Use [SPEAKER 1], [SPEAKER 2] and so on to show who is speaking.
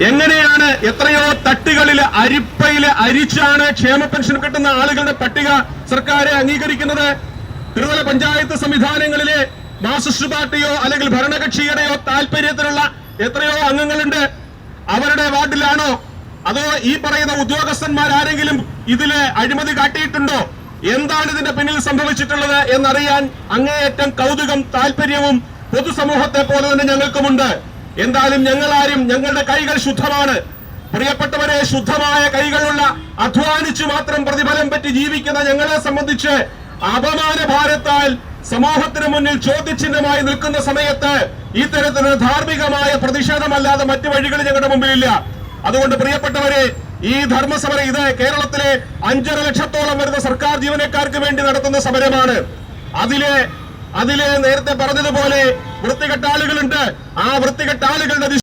[SPEAKER 1] എങ്ങനെയാണ് എത്രയോ തട്ടുകളിൽ അരിപ്പയില് അരിച്ചാണ് ക്ഷേമ പെൻഷൻ കിട്ടുന്ന ആളുകളുടെ പട്ടിക സർക്കാരെ അംഗീകരിക്കുന്നത്? ത്രിതല പഞ്ചായത്ത് സംവിധാനങ്ങളിലെ മാർക്സിസ്റ്റ് പാർട്ടിയോ അല്ലെങ്കിൽ ഭരണകക്ഷിയുടെയോ താല്പര്യത്തിലുള്ള എത്രയോ അംഗങ്ങളുണ്ട്. അവരുടെ വാർഡിലാണോ അതോ ഈ പറയുന്ന ഉദ്യോഗസ്ഥന്മാരാരെങ്കിലും ഇതില് അഴിമതി കാട്ടിയിട്ടുണ്ടോ? എന്താണ് ഇതിന്റെ പിന്നിൽ സംഭവിച്ചിട്ടുള്ളത് എന്നറിയാൻ അങ്ങേയറ്റം കൗതുകം താല്പര്യവും പൊതുസമൂഹത്തെ പോലെ തന്നെ ഞങ്ങൾക്കുമുണ്ട്. എന്തായാലും ഞങ്ങളുടെ കൈകൾ ശുദ്ധമാണ്. പ്രിയപ്പെട്ടവരെ, ശുദ്ധമായ കൈകളുള്ള അധ്വാനിച്ചു മാത്രം പ്രതിഫലം പറ്റി ജീവിക്കുന്ന ഞങ്ങളെ സംബന്ധിച്ച് അപമാന ഭാരത്താൽ സമൂഹത്തിന് മുന്നിൽ ചോദ്യചിഹ്നമായി നിൽക്കുന്ന സമയത്ത് ഇത്തരത്തിലൊരു ധാർമ്മികമായ പ്രതിഷേധമല്ലാതെ മറ്റു വഴികൾ ഞങ്ങളുടെ മുമ്പിലില്ല. അതുകൊണ്ട് പ്രിയപ്പെട്ടവരെ, ഈ ധർമ്മസമരം ഇത് കേരളത്തിലെ 5.5 ലക്ഷത്തോളം വരുന്ന സർക്കാർ ജീവനക്കാർക്ക് വേണ്ടി നടത്തുന്ന സമരമാണ്. അതിലെ നേരത്തെ പറഞ്ഞതുപോലെ വൃത്തികെട്ട ആളുകളുണ്ട്. ആ വൃത്തികെട്ട ആളുകളുടെ